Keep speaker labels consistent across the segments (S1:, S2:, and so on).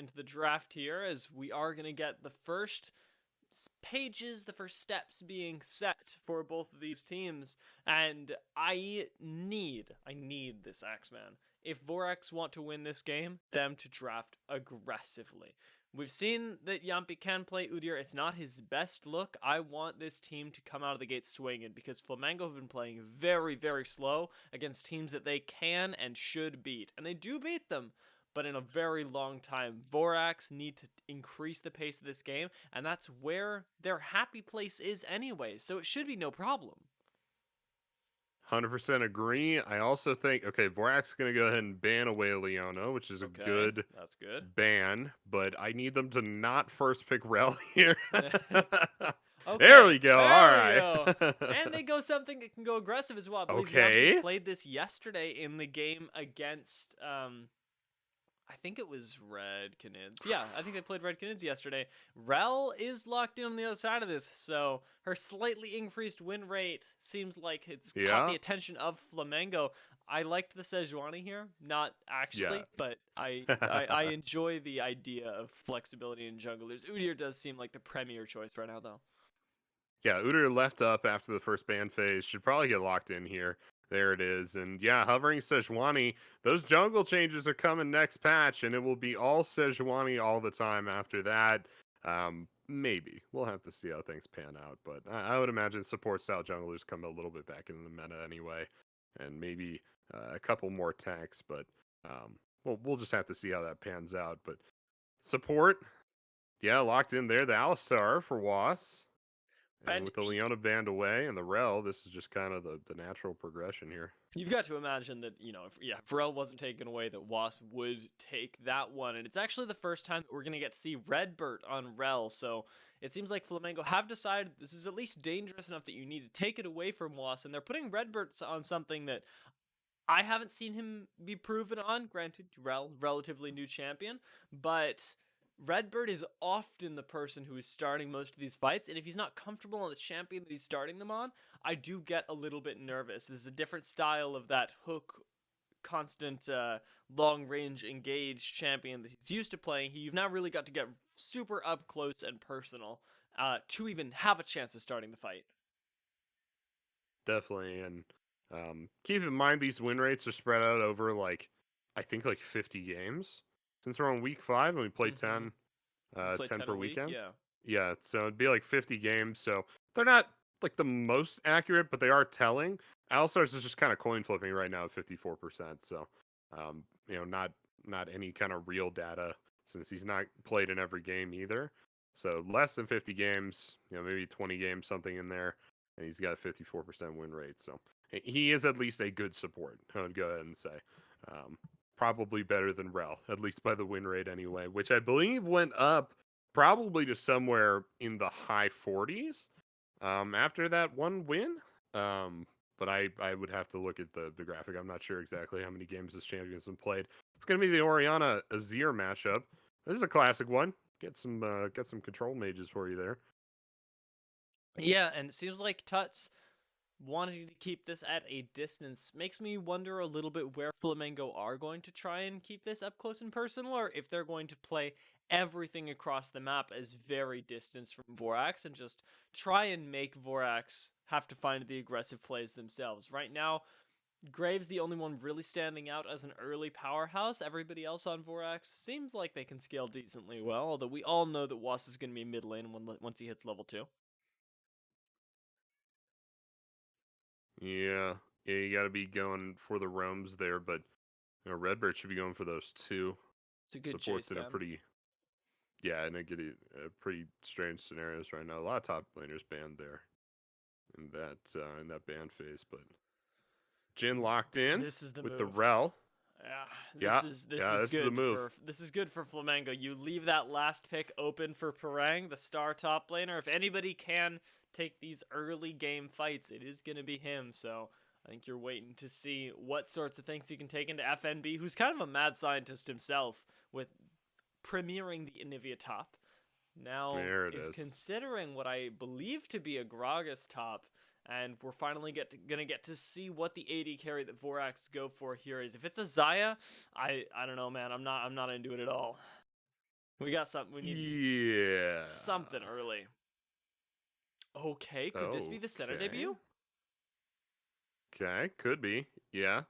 S1: into the draft here, as we are going to get the first pages, the first steps being set for both of these teams, and I need this Axeman. If VRX want to win this game, them to draft aggressively. We've seen that Yampi can play Udyr. It's not his best look. I want this team to come out of the gate swinging, because Flamengo have been playing very, very slow against teams that they can and should beat. And they do beat them, but in a very long time. VRX need to increase the pace of this game, and that's where their happy place is anyway, so it should be no problem.
S2: 100% agree. I also think, okay, VRX is going to go ahead and ban away Leona, which is a good
S1: That's good.
S2: ban, but I need them to not first pick Rel here.
S1: Okay,
S2: there we go.
S1: There
S2: All
S1: we
S2: right.
S1: go. And they go something that can go aggressive as well. I believe
S2: Okay.
S1: Yampi played this yesterday in the game against I think it was Red Canids. Yeah, I think they played Red Canids yesterday. Rel is locked in on the other side of this, so her slightly increased win rate seems like it's caught the attention of Flamengo. I liked the Sejuani here, not actually, but I enjoy the idea of flexibility in junglers. Udyr does seem like the premier choice right now, though.
S2: Yeah, Udyr left up after the first ban phase. Should probably get locked in here. There it is. And yeah, hovering Sejuani. Those jungle changes are coming next patch, and it will be all Sejuani all the time after that. Maybe. We'll have to see how things pan out. But I would imagine support-style junglers come a little bit back into the meta anyway. And maybe a couple more tanks. But we'll just have to see how that pans out. But support, yeah, locked in there. The Alistar for Was. And with the Leona banned away and the Rel, this is just kind of the natural progression here.
S1: You've got to imagine that, if Rel wasn't taken away, that Was would take that one. And it's actually the first time that we're going to get to see Redbert on Rel. So it seems like Flamengo have decided this is at least dangerous enough that you need to take it away from Was. And they're putting Redbert on something that I haven't seen him be proven on. Granted, Rel, relatively new champion. But Redbird is often the person who is starting most of these fights, and if he's not comfortable on the champion that he's starting them on, I do get a little bit nervous. This is a different style of that hook, constant, long-range engaged champion that he's used to playing. You've now really got to get super up close and personal to even have a chance of starting the fight.
S2: Definitely, and keep in mind these win rates are spread out over, I think 50 games. Since we're on week 5 and we play 10, 10 per weekend. Yeah, so it'd be 50 games. So they're not the most accurate, but they are telling. Alistar's is just kind of coin flipping right now at 54%. So, not any kind of real data since he's not played in every game either. So less than 50 games, maybe 20 games, something in there, and he's got a 54% win rate. So he is at least a good support, I would go ahead and say. Probably better than Rel, at least by the win rate anyway, which I believe went up probably to somewhere in the high 40s after that one win. But I would have to look at the graphic. I'm not sure exactly how many games this champion's been played. It's going to be the Orianna Azir matchup. This is a classic one. Get some control mages for you there.
S1: Yeah, and it seems like Tuts wanting to keep this at a distance makes me wonder a little bit where Flamengo are going to try and keep this up close and personal, or if they're going to play everything across the map as very distant from VRX and just try and make VRX have to find the aggressive plays themselves. Right now, Graves the only one really standing out as an early powerhouse. Everybody else on VRX seems like they can scale decently well, although we all know that Was is going to be mid lane once he hits level 2.
S2: Yeah, you got to be going for the roams there, but Redbird should be going for those too.
S1: It's a good
S2: supports
S1: chase
S2: in a pretty, and it get a pretty strange scenarios right now. A lot of top laners banned there in that ban phase, but Jhin locked in.
S1: This is the
S2: with
S1: move.
S2: The Rel.
S1: This is good.
S2: The move.
S1: This is good for Flamengo. You leave that last pick open for Parang, the star top laner. If anybody can take these early game fights, it is going to be him. So I think you're waiting to see what sorts of things he can take into FNB, who's kind of a mad scientist himself with premiering the Anivia top. Now is considering what I believe to be a Gragas top. And we're finally gonna get to see what the AD carry that VRX go for here is. If it's a Xayah, I don't know, man. I'm not into it at all. We got something. We need something early. Okay, could this be the Senna debut?
S2: Okay, could be. Yeah.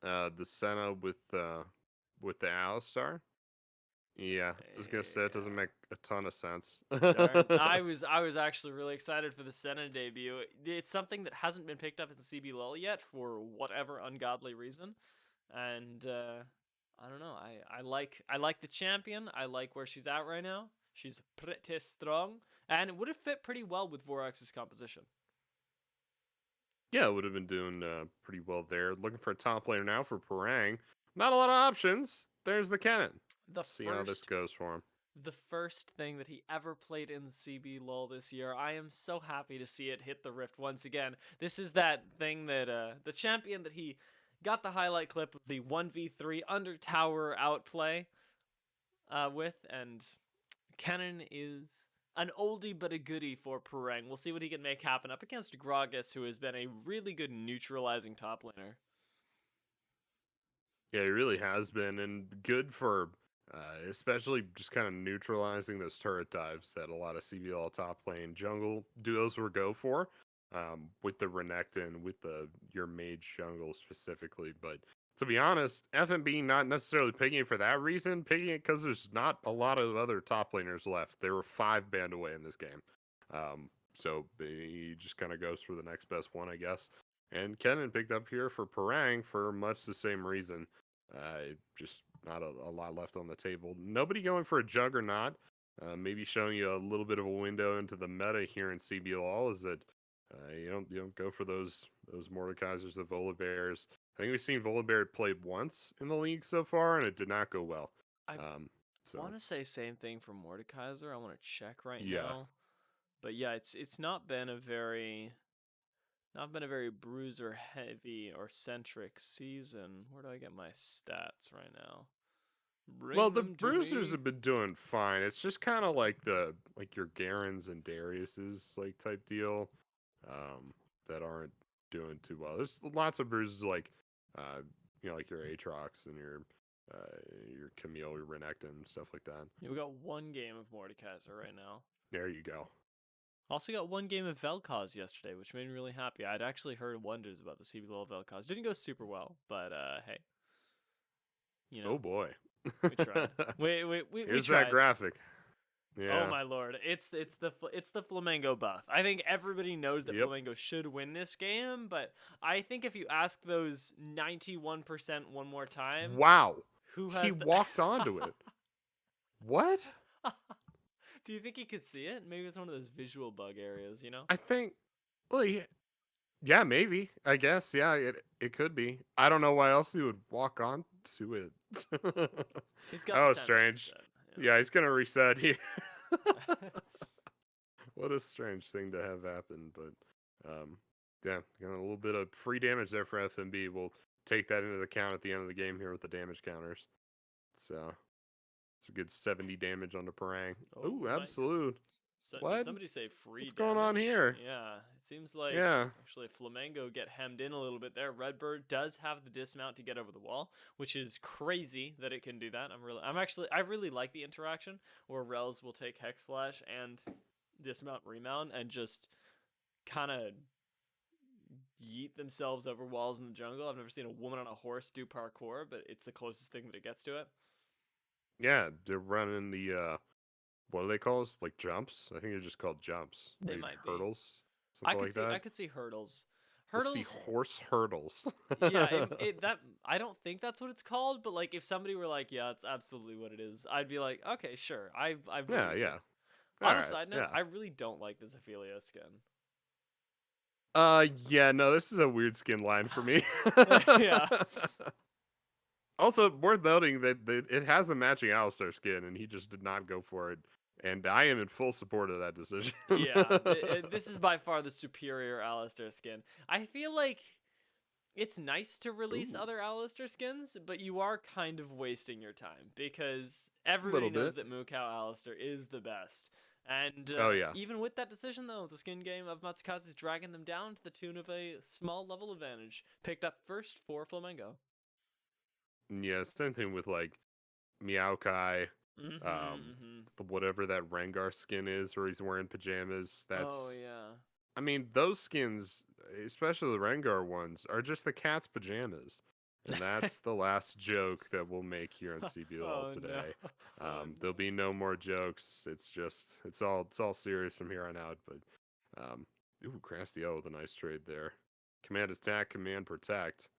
S2: The Senna with the Alistar. Yeah, I was gonna say it doesn't make a ton of sense.
S1: Darn. I was actually really excited for the Senna debut. It's something that hasn't been picked up in CBLOL yet for whatever ungodly reason, and I don't know. I like the champion. I like where she's at right now. She's pretty strong, and it would have fit pretty well with VRX's composition.
S2: Yeah, it would have been doing pretty well there. Looking for a top laner now for Parang. Not a lot of options. There's the Kennen. See how this goes for him.
S1: The first thing that he ever played in CBLOL this year. I am so happy to see it hit the Rift once again. This is that thing that the champion that he got the highlight clip of the 1v3 under tower outplay with, and Kennen is an oldie but a goodie for Parang. We'll see what he can make happen up against Gragas, who has been a really good neutralizing top laner.
S2: Yeah, he really has been, and good for especially just kind of neutralizing those turret dives that a lot of CBL top lane jungle duos will go for, with the Renekton, with your mage jungle specifically. But to be honest, FMB not necessarily picking it for that reason, picking it because there's not a lot of other top laners left. There were 5 banned away in this game. So he just kind of goes for the next best one, I guess. And Kennen picked up here for Parang for much the same reason. Just not a lot left on the table. Nobody going for a juggernaut. Maybe showing you a little bit of a window into the meta here in CBLOL is that you don't go for those Mordekaisers, the Volibears. I think we've seen Volibear play once in the league so far, and it did not go well.
S1: I want to say same thing for Mordekaiser. I want to check right now, but yeah, it's not been a very bruiser heavy or centric season. Where do I get my stats right now?
S2: Well, the bruisers have been doing fine. It's just kind of like your Garens and Darius's like type deal, that aren't doing too well. There's lots of bruises like, like your Aatrox and your Camille, your Renekton, stuff like that.
S1: Yeah, we got one game of Mordekaiser right now.
S2: There you go.
S1: Also got one game of Vel'Koz yesterday, which made me really happy. I'd actually heard wonders about the CBLOL Vel'Koz. Didn't go super well, but hey. You know.
S2: Oh boy.
S1: We tried. We
S2: Here's
S1: tried.
S2: that graphic. Yeah.
S1: Oh my lord. It's the Flamengo buff. I think everybody knows that Flamengo should win this game, but I think if you ask those 91% one more time.
S2: Wow.
S1: Who has
S2: he walked onto it. What?
S1: Do you think he could see it? Maybe it's one of those visual bug areas, you know?
S2: I think, well, yeah, maybe. I guess, yeah, it could be. I don't know why else he would walk on to it.
S1: He's got
S2: strange. Yeah, he's gonna reset here. What a strange thing to have happen, but yeah, got a little bit of free damage there for FMB. We'll take that into account at the end of the game here with the damage counters. So it's a good 70 damage on the Parang. Oh, absolute.
S1: So, what? Did somebody say free
S2: What's
S1: damage?
S2: going on here?
S1: Yeah, it seems like actually Flamengo get hemmed in a little bit there. Redbird does have the dismount to get over the wall, which is crazy that it can do that. I really like the interaction where Rels will take Hex Flash and dismount remount and just kind of yeet themselves over walls in the jungle. I've never seen a woman on a horse do parkour, but it's the closest thing that it gets to it.
S2: Yeah, they're running the what do they call us? Like jumps? I think they're just called jumps.
S1: They might
S2: hurdles.
S1: I could see hurdles.
S2: Hurdles. I see horse hurdles.
S1: Yeah, I don't think that's what it's called, but like if somebody were like, yeah, it's absolutely what it is, I'd be like, okay, sure. I
S2: yeah.
S1: On a side note, I really don't like this Ophelia skin.
S2: Yeah, no, this is a weird skin line for me.
S1: Yeah.
S2: Also, worth noting that it has a matching Alistar skin, and he just did not go for it. And I am in full support of that decision.
S1: Yeah, this is by far the superior Alistar skin. I feel like it's nice to release other Alistar skins, but you are kind of wasting your time because everybody knows that Mukau Alistar is the best. And even with that decision, though, the skin game of Matsukaze is dragging them down to the tune of a small level advantage. Picked up first for Flamengo.
S2: Yeah, same thing with like Maokai, Whatever that Rengar skin is, where he's wearing pajamas.
S1: Oh
S2: That's,
S1: yeah.
S2: I mean, those skins, especially the Rengar ones, are just the cat's pajamas. And that's the last joke that we'll make here on CBLOL
S1: Oh no.
S2: today.
S1: Oh
S2: There'll
S1: no.
S2: be no more jokes. It's all serious from here on out. But ooh, Crastiel with a nice trade there. Command attack, command protect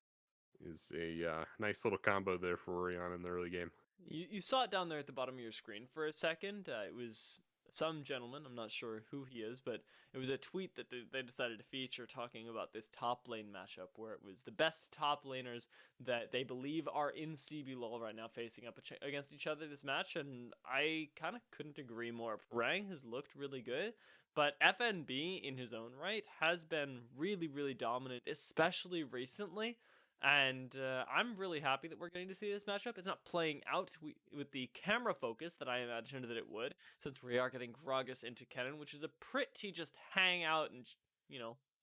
S2: is a nice little combo there for Orion in the early game.
S1: You saw it down there at the bottom of your screen for a second. It was some gentleman, I'm not sure who he is, but it was a tweet that they decided to feature talking about this top lane matchup where it was the best top laners that they believe are in CBLOL right now facing up against each other this match, and I kind of couldn't agree more. Rang has looked really good, but FNB in his own right has been really, really dominant, especially recently. And I'm really happy that we're getting to see this matchup. It's not playing out with the camera focus that I imagined that it would, since we are getting Gragas into Kennen, which is a pretty just hang out and,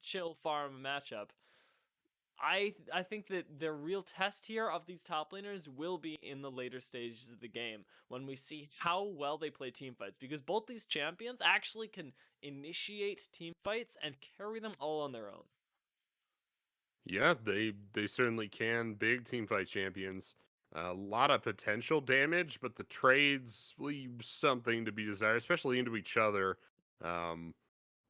S1: chill farm matchup. I think that the real test here of these top laners will be in the later stages of the game when we see how well they play team fights, because both these champions actually can initiate team fights and carry them all on their own.
S2: Yeah, they certainly can. Big team fight champions. A lot of potential damage, but the trades leave something to be desired, especially into each other. Um,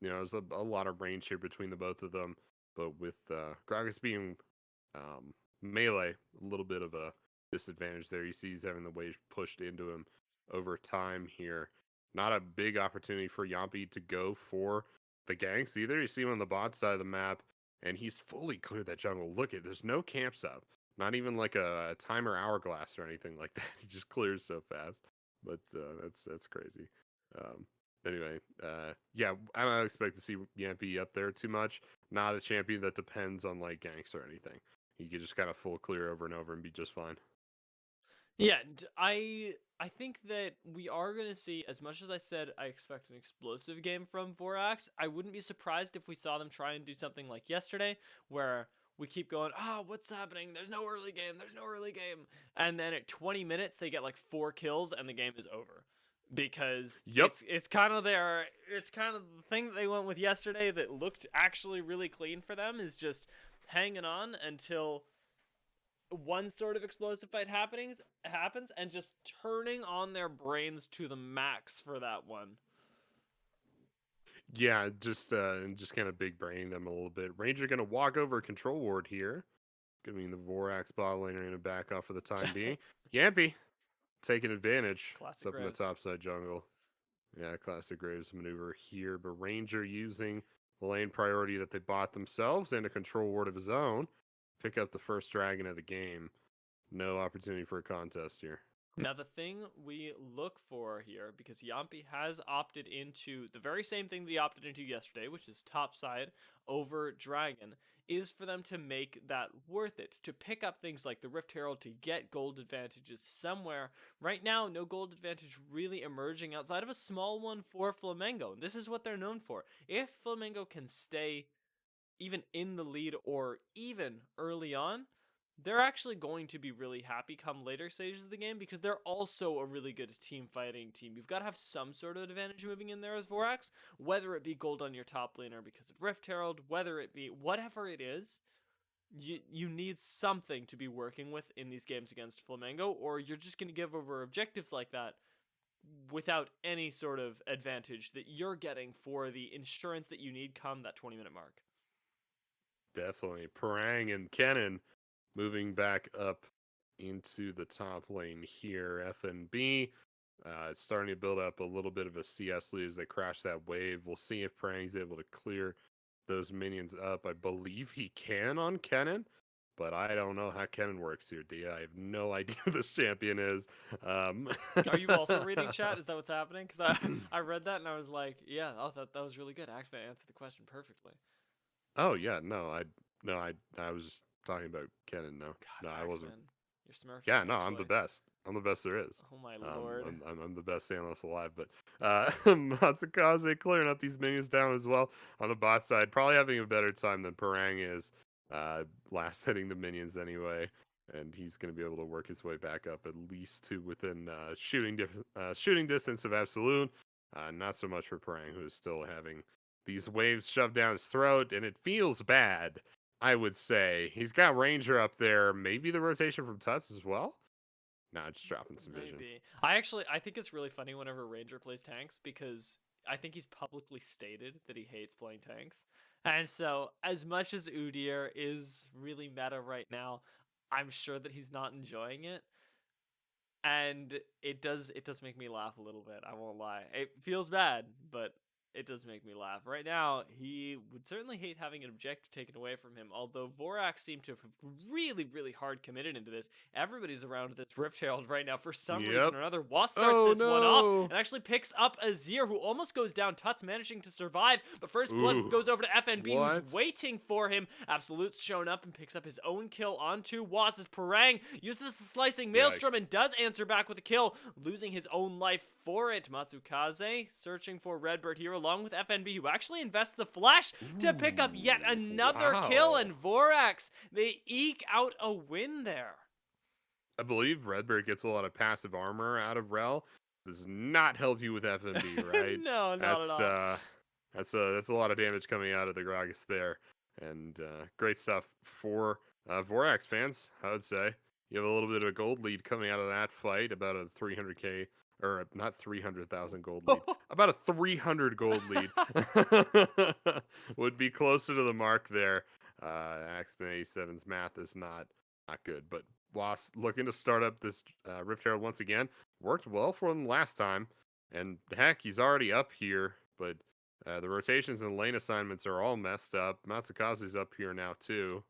S2: there's a lot of range here between the both of them. But with Gragas being melee, a little bit of a disadvantage there. You see he's having the wave pushed into him over time here. Not a big opportunity for Yampi to go for the ganks either. You see him on the bot side of the map, and he's fully cleared that jungle. Look at, there's no camps up. Not even like a timer hourglass or anything like that. He just clears so fast. But that's crazy. Um, anyway, yeah, I don't expect to see Yampi up there too much. Not a champion that depends on like ganks or anything. He could just kind of full clear over and over and be just fine.
S1: Yeah, I think that we are going to see, as much as I said I expect an explosive game from VRX, I wouldn't be surprised if we saw them try and do something like yesterday, where we keep going, what's happening? There's no early game. There's no early game. And then at 20 minutes, they get like 4 kills and the game is over. Because it's kind of the thing that they went with yesterday that looked actually really clean for them, is just hanging on until one sort of explosive fight happens and just turning on their brains to the max for that one.
S2: Yeah, just kind of big braining them a little bit. Ranger gonna walk over control ward here, giving the Vorax bot laner in a back off for the time being. Yampi taking advantage.
S1: Classic
S2: It's up
S1: Graves.
S2: in the top side jungle. Yeah, classic Graves maneuver here, but Ranger using the lane priority that they bought themselves and a control ward of his own. Pick up the first dragon of the game. No opportunity for a contest here.
S1: Now, the thing we look for here, because Yampi has opted into the very same thing that he opted into yesterday, which is topside over Dragon, is for them to make that worth it, to pick up things like the Rift Herald to get gold advantages somewhere. Right now, no gold advantage really emerging outside of a small one for Flamengo. This is what they're known for. If Flamengo can stay even in the lead or even early on, they're actually going to be really happy come later stages of the game, because they're also a really good team fighting team. You've got to have some sort of advantage moving in there as Vorax, whether it be gold on your top laner because of Rift Herald, whether it be whatever it is. You need something to be working with in these games against Flamengo, or you're just going to give over objectives like that without any sort of advantage that you're getting for the insurance that you need come that 20-minute mark.
S2: Definitely. Parang and Kennen moving back up into the top lane here. FNB starting to build up a little bit of a CS lead as they crash that wave. We'll see if Parang's able to clear those minions up. I believe he can on Kennen, but I don't know how Kennen works here, D. I have no idea who this champion is.
S1: Are you also reading chat? Is that what's happening? Because I read that and I was like, yeah, I thought that was really good. Actually, I answered the question perfectly.
S2: Oh yeah, I was just talking about Kennen. No,
S1: God,
S2: no, I wasn't.
S1: You're smurfing.
S2: Yeah, no,
S1: actually.
S2: I'm the best. I'm the best there is.
S1: Oh my lord.
S2: I'm the best analyst alive. But Matsukaze clearing up these minions down as well on the bot side. Probably having a better time than Parang is. Last hitting the minions anyway. and he's going to be able to work his way back up at least to within shooting distance of Absolute. Not so much for Parang, who is still having these waves shoved down his throat, and it feels bad, I would say. He's got Ranger up there, maybe the rotation from Tuts as well? Nah, just dropping some vision.
S1: Maybe. I think it's really funny whenever Ranger plays tanks because I think he's publicly stated that he hates playing tanks. And so, as much as Udyr is really meta right now, I'm sure that he's not enjoying it. And it does make me laugh a little bit. I won't lie. It feels bad, but it does make me laugh. Right now, he would certainly hate having an objective taken away from him, although VRX seemed to have really, really hard committed into this. Everybody's around this Rift Herald right now for some reason or another. Was starts this one off and actually picks up Azir, who almost goes down. Tuts managing to survive, but first blood goes over to FNB, who's waiting for him. Absolute's shown up and picks up his own kill onto Was as Parang uses the slicing maelstrom and does answer back with a kill, losing his own life for it. Matsukaze searching for Redbird here along with FNB, who actually invests the flash to pick up yet another kill, and VRX, they eke out a win there.
S2: I believe Redbird gets a lot of passive armor out of Rel. Does not help you with FNB, right?
S1: No, not at all.
S2: That's a lot of damage coming out of the Gragas there, and great stuff for VRX fans, I would say. You have a little bit of a gold lead coming out of that fight, about a 300k, or not 300,000 gold lead, about a 300 gold lead would be closer to the mark there. Axman 87's math is not good, but Was looking to start up this Rift Herald once again. Worked well for them last time, and heck, he's already up here, but the rotations and lane assignments are all messed up. Matsukaze's up here now too.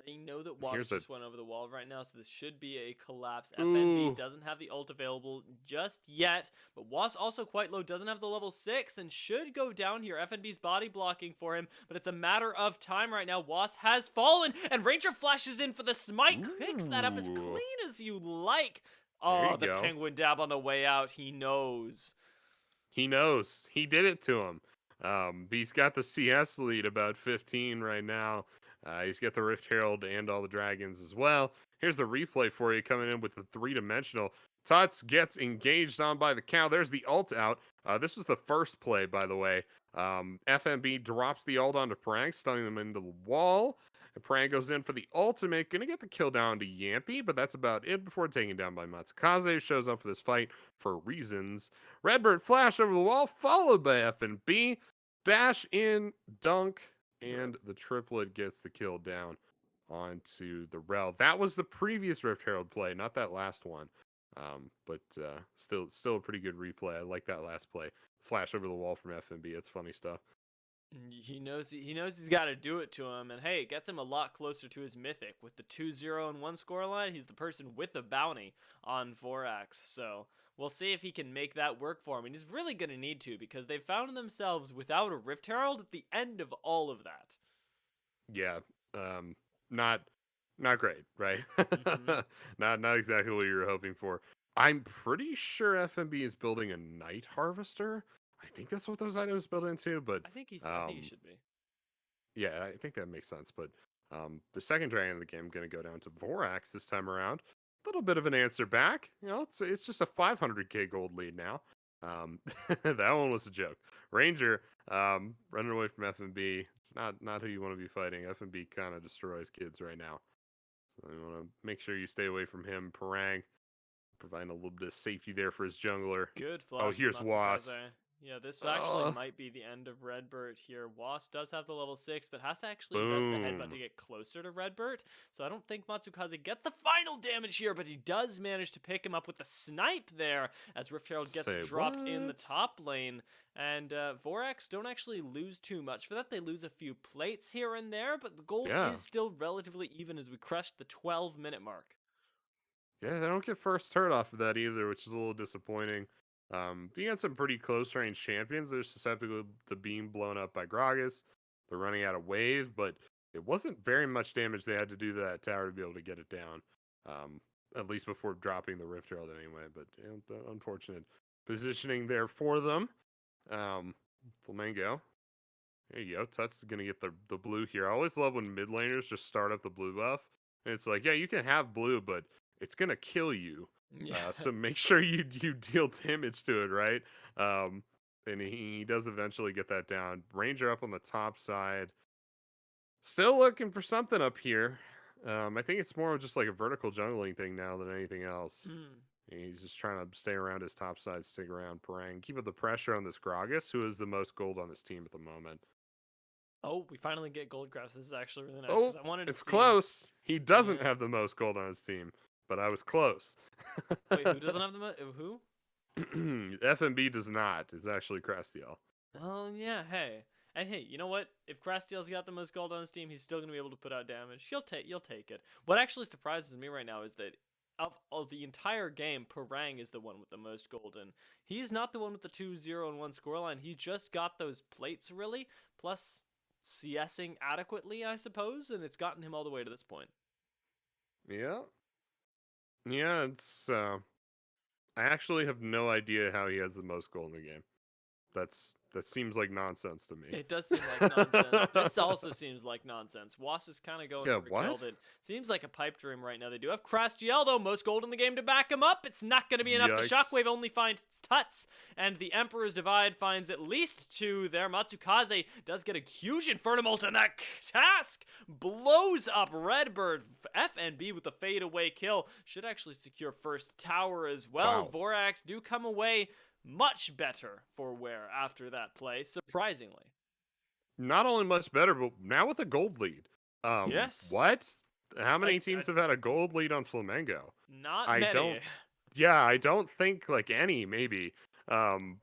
S1: They know that Wasp just went over the wall right now, so this should be a collapse. FNB doesn't have the ult available just yet, but Wasp also quite low, doesn't have the level 6, and should go down here. FNB's body blocking for him, but it's a matter of time right now. Wasp has fallen, and Ranger flashes in for the smite, picks that up as clean as you like. Oh, the penguin dab on the way out. He knows.
S2: He knows. He did it to him. He's got the CS lead, about 15 right now. He's got the Rift Herald and all the dragons as well. Here's the replay for you coming in with the 3-dimensional. Tuts gets engaged on by the cow. There's the ult out. This is the first play, by the way. FNB drops the ult onto Parang, stunning them into the wall. And Parang goes in for the ultimate. Going to get the kill down to Yampy, but that's about it before taken down by Matsukaze, who shows up for this fight for reasons. Redbird flash over the wall, followed by FNB. Dash in, dunk, and the triplet gets the kill down onto the Rel. That was the previous Rift Herald play, not that last one. But still a pretty good replay. I like that last play. Flash over the wall from FNB. It's funny stuff.
S1: He knows he's got to do it to him, and hey, it gets him a lot closer to his mythic. With the 2-0 and 1 scoreline, he's the person with the bounty on 4x. So we'll see if he can make that work for him, and he's really going to need to, because they've found themselves without a Rift Herald at the end of all of that.
S2: Yeah, not great, right? not exactly what you were hoping for. I'm pretty sure FNB is building a Night Harvester. I think that's what those items build into, but
S1: I think he should be.
S2: Yeah, I think that makes sense. But the second dragon of the game going to go down to VRX this time around. A little bit of an answer back. You know, it's just a 500k gold lead now. That one was a joke. Ranger running away from FNB. It's not who you want to be fighting. FNB kind of destroys kids right now. So you want to make sure you stay away from him. Parang providing a little bit of safety there for his jungler.
S1: Good flash.
S2: Oh, here's Was.
S1: Yeah, this actually might be the end of Redbird here. Wasp does have the level 6, but has to actually press the headbutt to get closer to Redbird. So I don't think Matsukaze gets the final damage here, but he does manage to pick him up with the snipe there as Rift Herald gets dropped in the top lane. And VRX don't actually lose too much for that. They lose a few plates here and there, but the gold is still relatively even as we crushed the 12-minute mark.
S2: Yeah, they don't get first hurt off of that either, which is a little disappointing. You got some pretty close range champions. They're susceptible to being blown up by Gragas. They're running out of wave, but it wasn't very much damage they had to do to that tower to be able to get it down. At least before dropping the Rift Herald anyway. But you know, the unfortunate positioning there for them. Flamengo. There you go. Tuts is going to get the blue here. I always love when mid laners just start up the blue buff. And it's like, yeah, you can have blue, but it's gonna kill you.
S1: Yeah.
S2: So make sure you deal damage to it, right? And he does eventually get that down. Ranger up on the top side. Still looking for something up here. I think it's more of just like a vertical jungling thing now than anything else.
S1: Hmm.
S2: He's just trying to stay around his top side, stick around Parang, keep up the pressure on this Gragas, who is the most gold on this team at the moment.
S1: Oh, we finally get gold grass. This is actually really nice
S2: Oh,
S1: because I wanted to
S2: it's
S1: see.
S2: close. He doesn't
S1: Yeah.
S2: have the most gold on his team, but I was close.
S1: Wait, who doesn't have the who?
S2: FMB does not. It's actually Crastiel.
S1: Oh yeah, hey. And hey, you know what? If Crastiel's got the most gold on his team, he's still gonna be able to put out damage. You'll take it. What actually surprises me right now is that of the entire game, Parang is the one with the most gold, and he's not the one with the 2-0 and 1 scoreline. He just got those plates really, plus CSing adequately, I suppose, and it's gotten him all the way to this point.
S2: Yeah. Yeah, it's I actually have no idea how he has the most gold in the game. That seems like nonsense to me.
S1: It does seem like nonsense. This also seems like nonsense. Was is kind of going
S2: Yeah,
S1: for
S2: what?
S1: killed. It seems like a pipe dream right now. They do have Crastiel, though. Most gold in the game to back him up. It's not going to be enough.
S2: Yikes.
S1: The Shockwave only finds Tuts, and the Emperor's Divide finds at least 2 there. Matsukaze does get a huge Infernal Ult, and that task blows up Redbird. FNB with the fadeaway kill should actually secure first tower as well.
S2: Wow.
S1: VRX do come away much better for Ware after that play, surprisingly.
S2: Not only much better, but now with a gold lead.
S1: Yes.
S2: What? How many teams have had a gold lead on Flamengo?
S1: Not
S2: I
S1: many.
S2: don't. Yeah, I don't think like any. Maybe,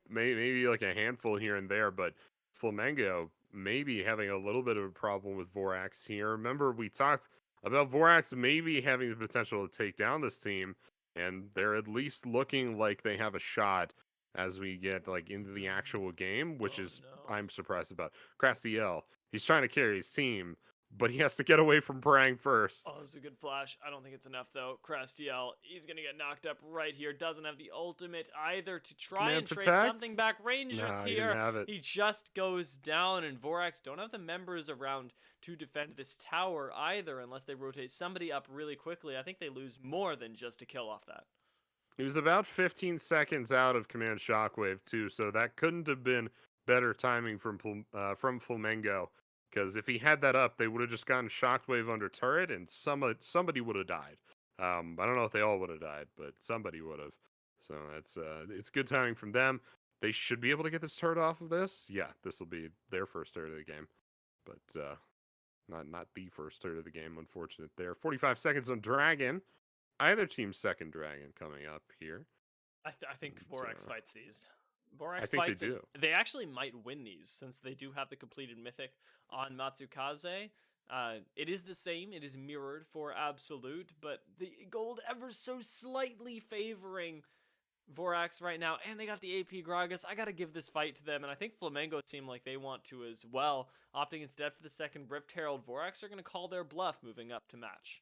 S2: maybe like a handful here and there. But Flamengo maybe having a little bit of a problem with Vorax here. Remember, we talked about Vorax maybe having the potential to take down this team, and they're at least looking like they have a shot as we get like into the actual game, which is
S1: no.
S2: I'm surprised about. Crastiel, he's trying to carry his team, but he has to get away from Parang first.
S1: Oh, it's a good flash. I don't think it's enough, though. Crastiel, he's going to get knocked up right here. Doesn't have the ultimate either to try
S2: Command
S1: and trade
S2: protect?
S1: something back. Rangers
S2: Nah, he
S1: here.
S2: didn't have it.
S1: He just goes down, and Vorax don't have the members around to defend this tower either unless they rotate somebody up really quickly. I think they lose more than just a kill off that.
S2: He was about 15 seconds out of Command Shockwave too, so that couldn't have been better timing from Flamengo. Because if he had that up, they would have just gotten Shockwave under turret, and somebody would have died. I don't know if they all would have died, but somebody would have. So that's it's good timing from them. They should be able to get this turret off of this. Yeah, this will be their first turret of the game, but not the first turret of the game. Unfortunate there. 45 seconds on Dragon. Either team's second dragon coming up here.
S1: I think Vorax fights these.
S2: I think they do.
S1: They actually might win these since they do have the completed mythic on Matsukaze. It is the same. It is mirrored for Absolute, but the gold ever so slightly favoring Vorax right now, and they got the AP Gragas. I got to give this fight to them, and I think Flamengo seem like they want to as well, opting instead for the second Rift Herald. Vorax are going to call their bluff moving up to match.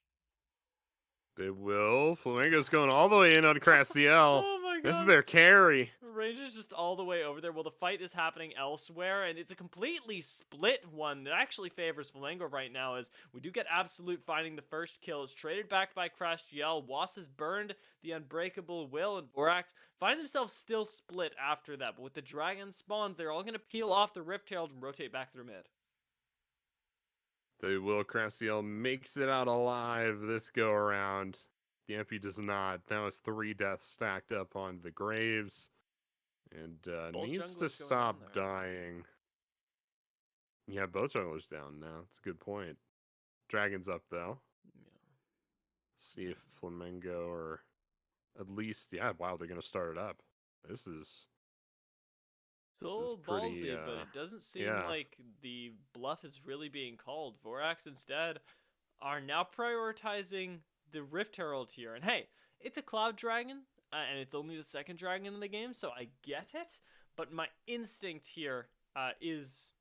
S2: They will. Flamengo's going all the way in on Crastiel.
S1: Oh my god.
S2: This is their carry.
S1: Ranger's just all the way over there. Well, the fight is happening elsewhere, and it's a completely split one that actually favors Flamengo right now, as we do get Absolute finding the first kill. It's traded back by Crastiel. Was has burned the Unbreakable Will, and Vorax find themselves still split after that. But with the Dragon spawn, they're all going to peel off the Rift Herald and rotate back through mid.
S2: They will. Crastiel makes it out alive this go around. The MP does not. Now it's 3 deaths stacked up on the graves. And needs to stop dying. Yeah, both junglers down now. That's a good point. Dragon's up though. Yeah. See if Flamengo or at least, yeah, wow, they're going to start it up. This is...
S1: It's a little ballsy, but it doesn't seem like the bluff is really being called. Vorax instead are now prioritizing the Rift Herald here. And hey, it's a Cloud Dragon, and it's only the second dragon in the game, so I get it. But my instinct here is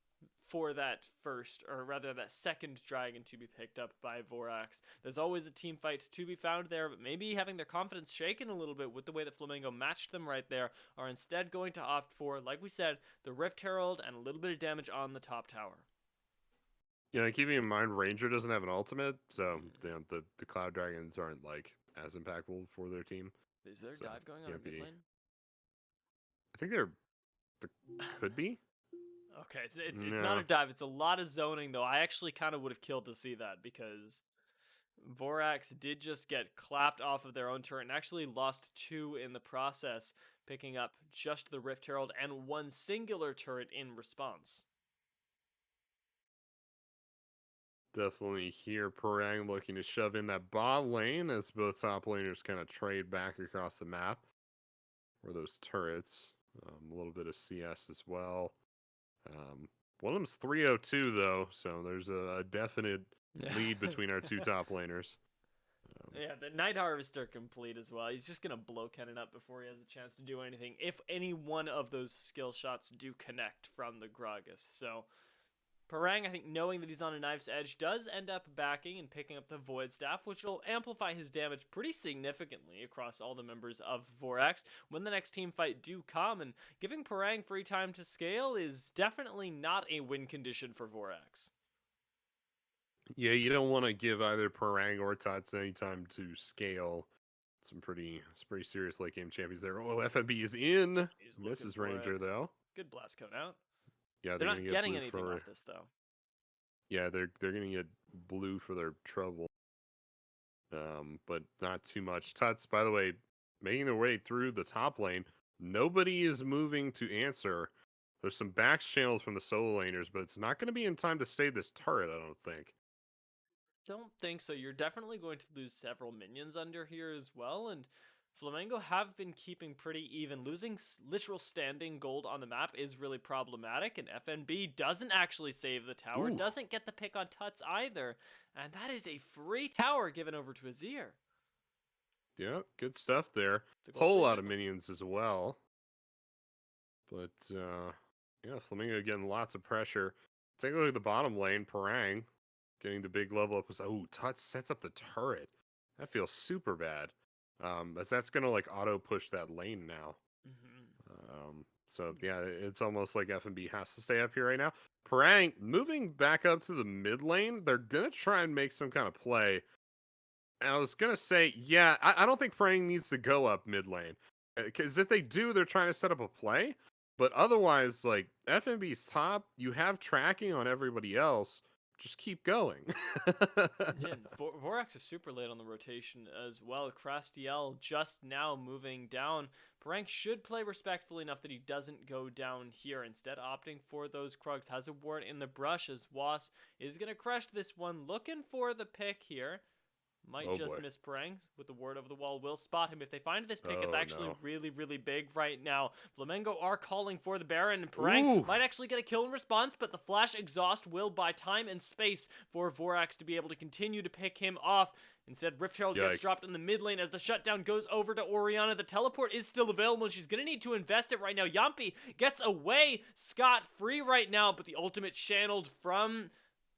S1: for that first, or rather that second dragon to be picked up by Vorax. There's always a team fight to be found there, but maybe having their confidence shaken a little bit with the way that Flamengo matched them right there, are instead going to opt for, like we said, the Rift Herald and a little bit of damage on the top tower.
S2: Yeah, keeping in mind Ranger doesn't have an ultimate, so the Cloud Dragons aren't like as impactful for their team.
S1: Is there a
S2: So
S1: dive going on in mid lane?
S2: I think there could be.
S1: Okay, it's not a dive. It's a lot of zoning though. I actually kind of would have killed to see that because VRX did just get clapped off of their own turret and actually lost 2 in the process, picking up just the Rift Herald and 1 singular turret in response.
S2: Definitely here, Parang looking to shove in that bot lane as both top laners kind of trade back across the map for those turrets. A little bit of CS as well. One of them's 302 though, so there's a definite lead between our 2 top laners.
S1: Yeah, the Night Harvester complete as well. He's just going to blow Kennen up before he has a chance to do anything, if any one of those skill shots do connect from the Gragas. So Parang, I think, knowing that he's on a knife's edge, does end up backing and picking up the Void Staff, which will amplify his damage pretty significantly across all the members of VRX when the next team fight do come, and giving Parang free time to scale is definitely not a win condition for VRX.
S2: Yeah, you don't want to give either Parang or Tots any time to scale. Some pretty serious late game champions there. Oh, FMB is in. Misses Ranger though.
S1: Good blast cone out.
S2: Yeah,
S1: they're not getting anything off this though.
S2: Yeah, they're gonna get blue for their trouble. But not too much. Tuts, by the way, making their way through the top lane. Nobody is moving to answer. There's some backs channels from the solo laners, but it's not going to be in time to save this turret, I don't think.
S1: Don't think so. You're definitely going to lose several minions under here as well, and Flamengo have been keeping pretty even. Losing literal standing gold on the map is really problematic, and FNB doesn't actually save the tower, doesn't get the pick on Tuts either, and that is a free tower given over to Azir.
S2: Yeah, good stuff there. Whole lot of minions as well. But, yeah, Flamengo getting lots of pressure. Take a look at the bottom lane. Parang getting the big level up. Oh, Tuts sets up the turret. That feels super bad. As that's going to, like, auto-push that lane now. So, yeah, it's almost like FNB has to stay up here right now. Parang moving back up to the mid lane. They're going to try and make some kind of play. And I was going to say, yeah, I don't think Parang needs to go up mid lane. Because if they do, they're trying to set up a play. But otherwise, like, FNB's top, you have tracking on everybody else. Just keep going.
S1: Yeah, VRX is super late on the rotation as well. Crastiel just now moving down. Parang should play respectfully enough that he doesn't go down here. Instead, opting for those Krugs. Has a ward in the brush as Was is going to crush this one. Looking for the pick here. Might miss Parang with the ward over the wall. Will spot him. If they find this pick, it's actually really, really big right now. Flamengo are calling for the Baron, and Parang might actually get a kill in response, but the flash exhaust will buy time and space for VRX to be able to continue to pick him off. Instead, Rift Herald gets dropped in the mid lane as the shutdown goes over to Orianna. The teleport is still available. She's going to need to invest it right now. Yampi gets away scot-free right now, but the ultimate channeled from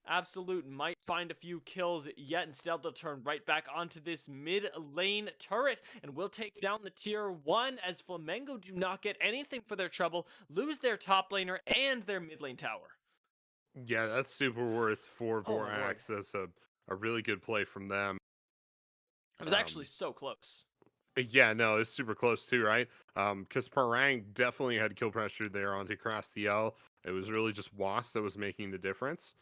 S1: Absolute might find a few kills, yet instead they'll turn right back onto this mid lane turret and will take down the tier 1 as Flamengo do not get anything for their trouble, lose their top laner and their mid lane tower.
S2: Yeah, that's super worth for VRX. That's a really good play from them.
S1: It was actually so close.
S2: Yeah, no, it's super close too, right? Because Parang definitely had kill pressure there onto Crastiel. It was really just Was that was making the difference.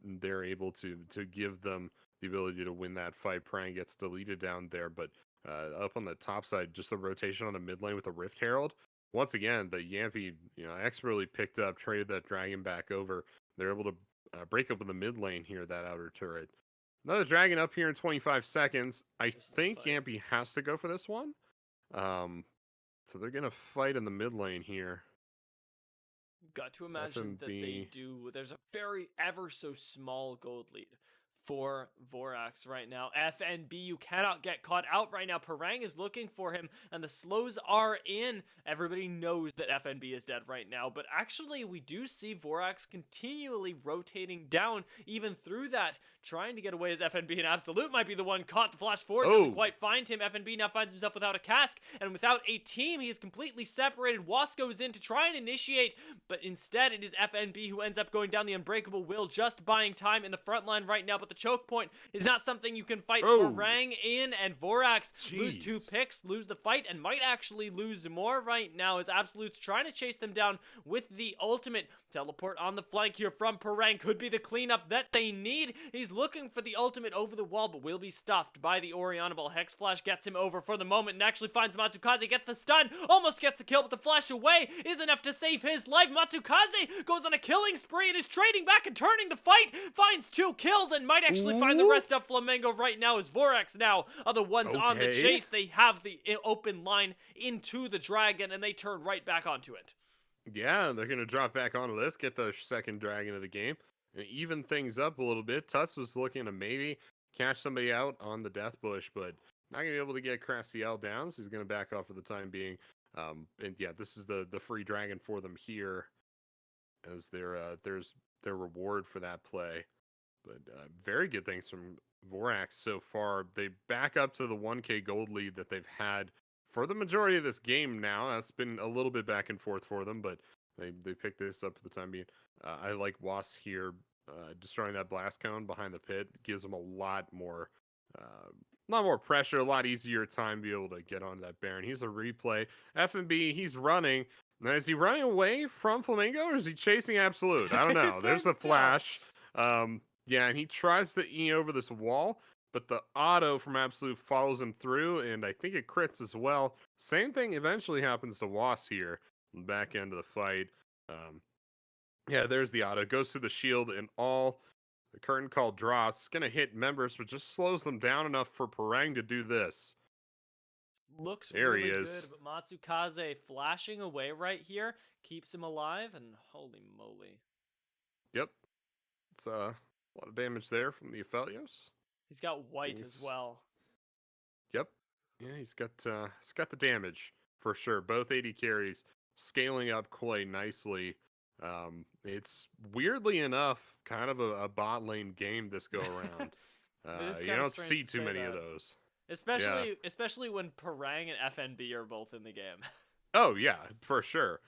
S2: They're able to give them the ability to win that fight. Parang gets deleted down there, but up on the top side, just the rotation on the mid lane with the Rift Herald. Once again, the Yampi, expertly picked up, traded that dragon back over. They're able to break up in the mid lane here, that outer turret. Another dragon up here in 25 seconds. I think Yampi has to go for this one. So they're going to fight in the mid lane here.
S1: Got to imagine that they do. There's a very ever so small gold lead. for VRX right now. FNB, you cannot get caught out right now. Parang is looking for him, and the slows are in. Everybody knows that FNB is dead right now, but actually we do see VRX continually rotating down even through that, trying to get away as FNB, and Absolute might be the one caught. The flash forward doesn't quite find him. FNB now finds himself without a cask, and without a team, he is completely separated. Was goes in to try and initiate, but instead it is FNB who ends up going down the unbreakable will, just buying time in the front line right now, but the choke point is not something you can fight. Parang in, and VRX lose 2 picks, lose the fight, and might actually lose more right now as Absolute's trying to chase them down with the ultimate. Teleport on the flank here from Parang could be the cleanup that they need. He's looking for the ultimate over the wall, but will be stuffed by the Oriana ball. Hex Flash gets him over for the moment and actually finds Matsukaze, gets the stun, almost gets the kill, but the flash away is enough to save his life. Matsukaze goes on a killing spree and is trading back and turning the fight, finds 2 kills and might actually find the rest of Flamengo right now, as VRX now are the ones on the chase. They have the open line into the dragon and they turn right back onto it.
S2: Yeah, they're going to drop back onto this, get the second dragon of the game, and even things up a little bit. Tuts was looking to maybe catch somebody out on the death bush, but not going to be able to get Crastiel down, so he's going to back off for the time being. And yeah, this is the free dragon for them here, as there's their reward for that play. But very good things from Vorax so far. They back up to the 1K gold lead that they've had for the majority of this game now. That's been a little bit back and forth for them, but they picked this up for the time being. I like Was here destroying that blast cone behind the pit. Gives them a lot more pressure, a lot easier time to be able to get onto that Baron. He's a replay. FNB, he's running. Now, is he running away from Flamingo or is he chasing Absolute? I don't know. There's the flash. Yeah, and he tries to E over this wall, but the auto from Absolute follows him through, and I think it crits as well. Same thing eventually happens to Was here in the back end of the fight. Yeah, there's the auto. Goes through the shield, and all the curtain call drops. It's going to hit members, but just slows them down enough for Parang to do this.
S1: Looks really good, but Matsukaze flashing away right here keeps him alive, and holy moly.
S2: Yep. It's a lot of damage there from the Aphelios.
S1: He's got white as well.
S2: Yep. Yeah, he's got the damage for sure. Both AD carries scaling up quite nicely. It's weirdly enough kind of a bot lane game this go around. You don't see too many of those.
S1: Especially when Parang and FNB are both in the game.
S2: Oh yeah, for sure.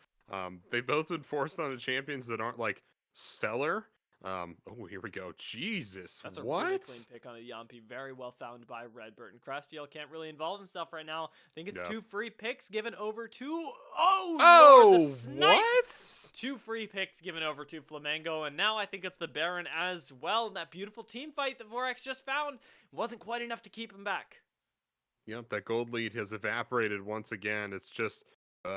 S2: They've both been forced onto champions that aren't like stellar. Oh, here we go. Jesus,
S1: that's a really clean pick on a Yampi. Very well found by Redbird. And Crastiel can't really involve himself right now. I think it's 2 free picks given over to... Oh, what? 2 free picks given over to Flamengo. And now I think it's the Baron as well. And that beautiful team fight that Vorax just found wasn't quite enough to keep him back.
S2: Yep, that gold lead has evaporated once again. It's just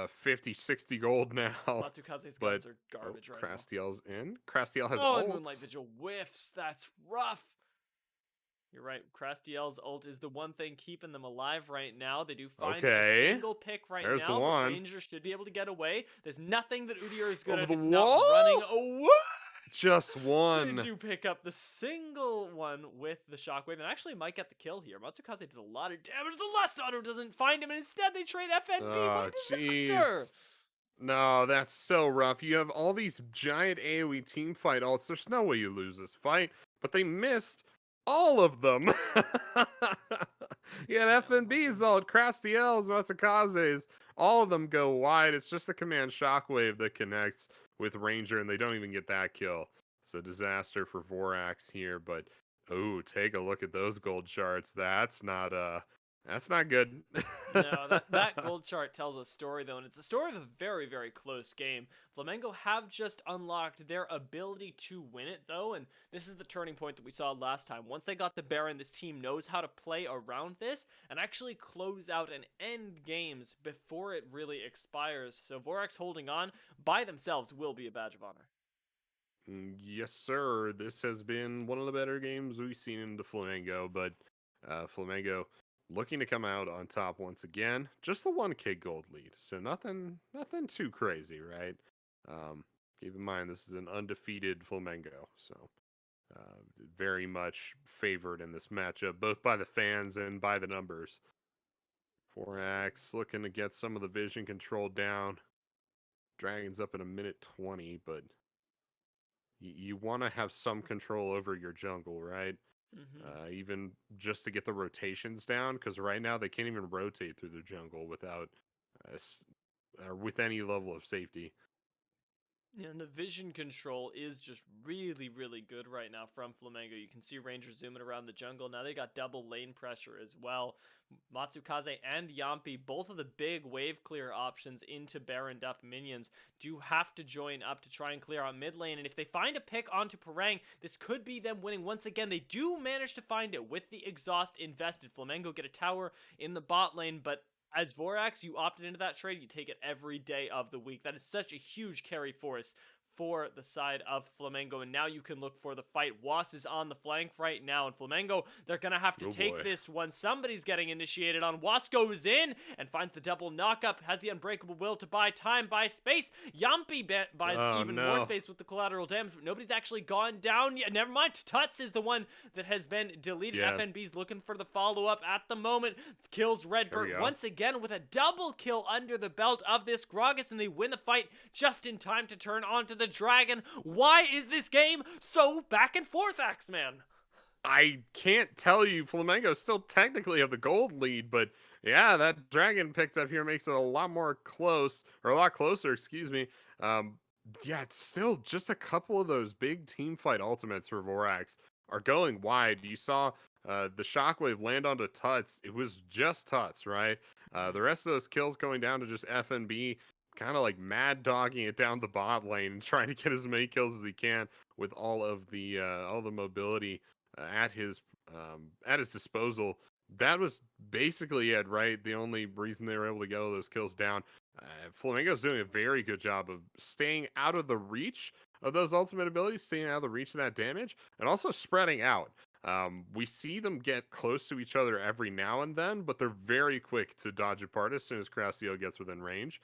S2: 50, 60 gold now.
S1: Matsukaze's guns are garbage right now.
S2: Crastiel's in. Crastiel has ult.
S1: Moonlight Vigil whiffs. That's rough. You're right. Crastiel's ult is the one thing keeping them alive right now. They do find a single pick right now. But Ranger should be able to get away. There's nothing that Udyr is good at. It's not running away.
S2: Just one.
S1: They do pick up the single one with the shockwave, and actually might get the kill here. Matsukaze does a lot of damage. The last auto doesn't find him, and instead they trade FNB. What a disaster!
S2: No, that's so rough. You have all these giant AoE team fight ults. There's no way you lose this fight, but they missed all of them. Yeah, FNB's ult, Crastiel's, Matsukaze's, all of them go wide. It's just the command shockwave that connects with Ranger, and they don't even get that kill. So disaster for Vorax here, but oh, take a look at those gold charts. That's not good.
S1: No, that gold chart tells a story, though, and it's a story of a very, very close game. Flamengo have just unlocked their ability to win it, though, and this is the turning point that we saw last time. Once they got the Baron, this team knows how to play around this and actually close out and end games before it really expires. So Vorax holding on by themselves will be a badge of honor.
S2: Yes, sir. This has been one of the better games we've seen in the Flamengo, but Flamengo looking to come out on top once again. Just the 1K gold lead, so nothing too crazy, right? Keep in mind this is an undefeated Flamengo, so very much favored in this matchup, both by the fans and by the numbers. VRX looking to get some of the vision control down. Dragon's up in a minute 20, but you want to have some control over your jungle, right? Even just to get the rotations down, because right now they can't even rotate through the jungle without or with any level of safety.
S1: Yeah, and the vision control is just really, really good right now from Flamengo. You can see Rangers zooming around the jungle. Now they got double lane pressure as well. Matsukaze and Yampi, both of the big wave clear options into Baroned up minions, do have to join up to try and clear out mid lane. And if they find a pick onto Parang, this could be them winning once again. They do manage to find it with the exhaust invested. Flamengo get a tower in the bot lane, but as VRX, you opted into that trade. You take it every day of the week. That is such a huge carry force for the side of Flamengo, and now you can look for the fight. Was is on the flank right now, and Flamengo, they're going to have to take this one. Somebody's getting initiated on. Was goes in and finds the double knockup, has the unbreakable will to buy time, buy space. Yampi buys even more space with the collateral damage, but nobody's actually gone down yet. Never mind, Tuts is the one that has been deleted. Yeah. FNB's looking for the follow-up at the moment. Kills Redbird once again with a double kill under the belt of this Gragas, and they win the fight just in time to turn onto the Dragon. Why is this game so back and forth, Axeman?
S2: I can't tell you. Flamengo still technically have the gold lead, but yeah, that Dragon picked up here makes it a lot more close, or a lot closer, excuse me. Yeah, it's still just a couple of those big team fight ultimates for VRX are going wide. You saw the Shockwave land onto Tuts. It was just Tuts, right? The rest of those kills going down to just FNB, kind of like mad dogging it down the bot lane and trying to get as many kills as he can with all the mobility at his disposal. That was basically it, right? The only reason they were able to get all those kills down. Flamengo's doing a very good job of staying out of the reach of those ultimate abilities, staying out of the reach of that damage, and also spreading out. We see them get close to each other every now and then, but they're very quick to dodge apart as soon as Crastiel gets within range.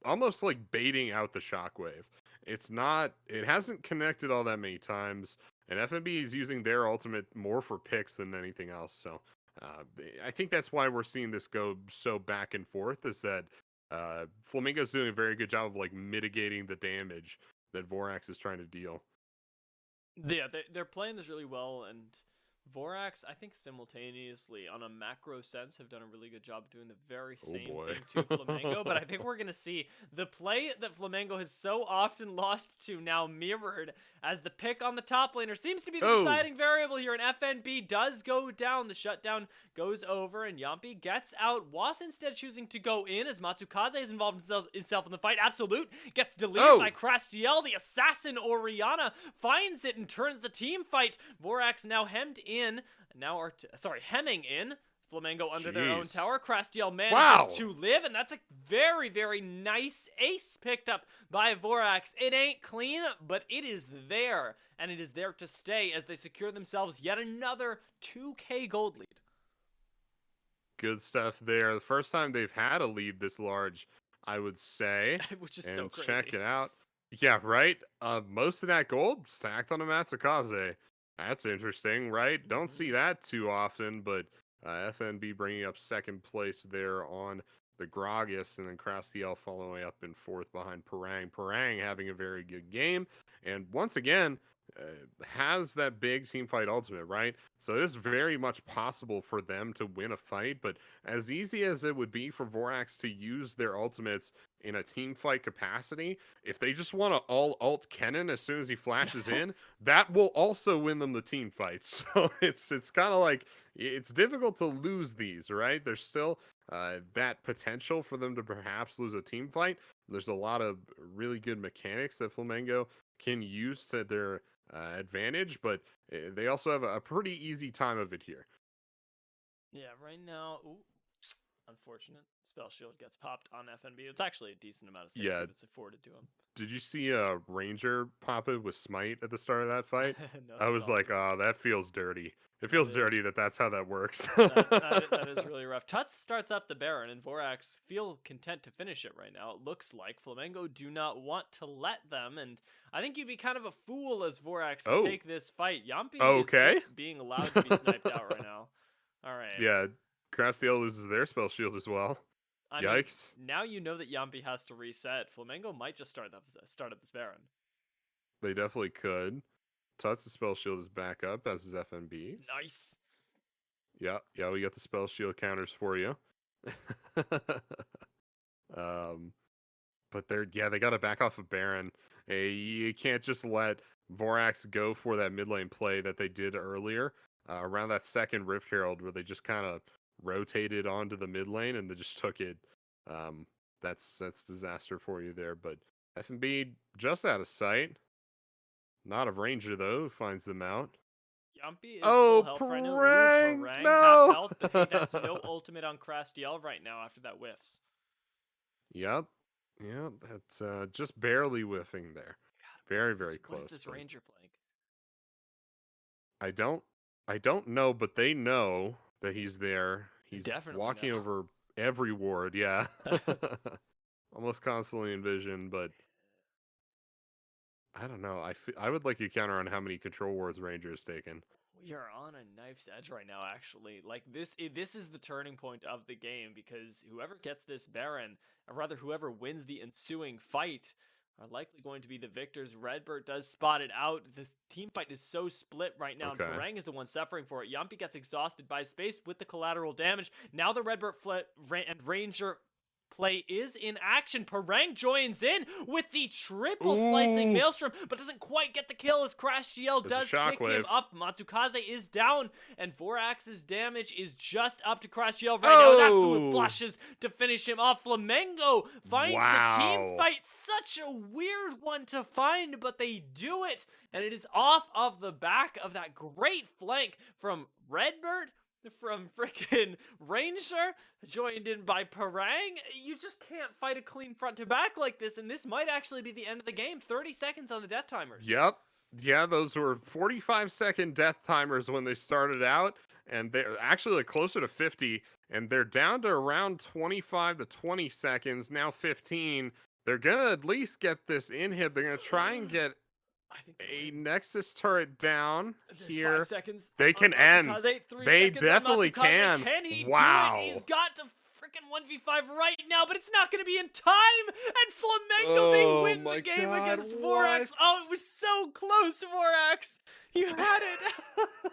S2: Almost like baiting out the Shockwave. It hasn't connected all that many times, and FNB is using their ultimate more for picks than anything else. So I think that's why we're seeing this go so back and forth, is that Flamengo's doing a very good job of like mitigating the damage that VRX is trying to deal.
S1: Yeah, they're playing this really well, and VRX, I think simultaneously, on a macro sense, have done a really good job doing the very same thing to Flamengo, but I think we're going to see the play that Flamengo has so often lost to now mirrored, as the pick on the top laner seems to be the deciding variable here, and FNB does go down. The shutdown goes over, and Yampi gets out. Was instead choosing to go in, as Matsukaze is involved himself in the fight. Absolute gets deleted by Crastiel. The assassin Oriana finds it and turns the team fight. VRX now hemmed in. Now hemming in. Flamengo under their own tower. Crastiel manages to live, and that's a very, very nice ace picked up by VRX. It ain't clean, but it is there, and it is there to stay as they secure themselves yet another 2K gold lead.
S2: Good stuff there. The first time they've had a lead this large, I would say.
S1: Which is so crazy.
S2: Check it out. Yeah, right? Most of that gold stacked on a Matsukaze. That's interesting, right? Don't see that too often, but FNB bringing up second place there on the Gragas, and then Crastiel following up in fourth behind Parang. Parang having a very good game, and once again, has that big team fight ultimate, right? So it is very much possible for them to win a fight, but as easy as it would be for VRX to use their ultimates in a team fight capacity, if they just want to all ult Kennen as soon as he flashes in, that will also win them the team fight. So it's kind of like, it's difficult to lose these, right? There's still that potential for them to perhaps lose a team fight. There's a lot of really good mechanics that Flamengo can use to their advantage, but they also have a pretty easy time of it here.
S1: Yeah, right now, Unfortunate. Spell Shield gets popped on FNB. It's actually a decent amount of safety that's afforded to him.
S2: Did you see Ranger pop it with Smite at the start of that fight?
S1: No,
S2: I was
S1: awesome.
S2: like, oh, that feels dirty. It feels dirty that's how that works.
S1: that is really rough. Tuts starts up the Baron, and VRX feel content to finish it right now. It looks like Flamengo do not want to let them, and I think you'd be kind of a fool as VRX to take this fight. Yampi is just being allowed to be sniped out right now. All right.
S2: Yeah, Crastiel loses their spell shield as well. Yikes.
S1: Mean, now you know that Yampi has to reset. Flamengo might just start up this Baron.
S2: They definitely could. Tuts' spell shield is back up, as is FNB's.
S1: Nice.
S2: Yeah, we got the spell shield counters for you. But they got to back off of Baron. You can't just let VRX go for that mid lane play that they did earlier around that second Rift Herald, where they just kind of rotated onto the mid lane and they just took it. That's disaster for you there. But FNB just out of sight. Not of Ranger though, finds them out.
S1: Yampi is full health right now. Parang,
S2: no!
S1: Half health, but hey, that's no ultimate on Crastiel right now after that whiffs.
S2: Yep, that's just barely whiffing there. Very close.
S1: What is this Ranger playing?
S2: I don't know, but they know that he's there. He's walking over every ward, yeah. Almost constantly in vision, but I don't know. I would like a counter on how many control wards Ranger has taken.
S1: We are on a knife's edge right now, actually. Like, this is the turning point of the game, because whoever gets this Baron, or rather whoever wins the ensuing fight, are likely going to be the victors. Redbird does spot it out. This team fight is so split right now, and Parang is the one suffering for it. Yampi gets exhausted by space with the collateral damage. Now the Redbird and Ranger play is in action. Parang joins in with the triple slicing Maelstrom, but doesn't quite get the kill as Crastiel does pick him up. Matsukaze is down, and VRX's damage is just up to Crastiel right now. With absolute flushes to finish him off. Flamengo finds the team fight such a weird one to find, but they do it, and it is off of the back of that great flank from Redbird, from frickin' Ranger, joined in by Parang. You just can't fight a clean front to back like this, and this might actually be the end of the game. 30 seconds on the death timers.
S2: Yep. Yeah, those were 45-second death timers when they started out, and they're actually like closer to 50, and they're down to around 25 to 20 seconds, now 15. They're going to at least get this inhib. They're going to try and get a Nexus turret down here.
S1: 5 seconds.
S2: They can end. They definitely can.
S1: Can he do it? He's got to freaking 1v5 right now, but it's not going to be in time. And Flamengo, they win the game against VRX. Oh, it was so close, VRX. You had it.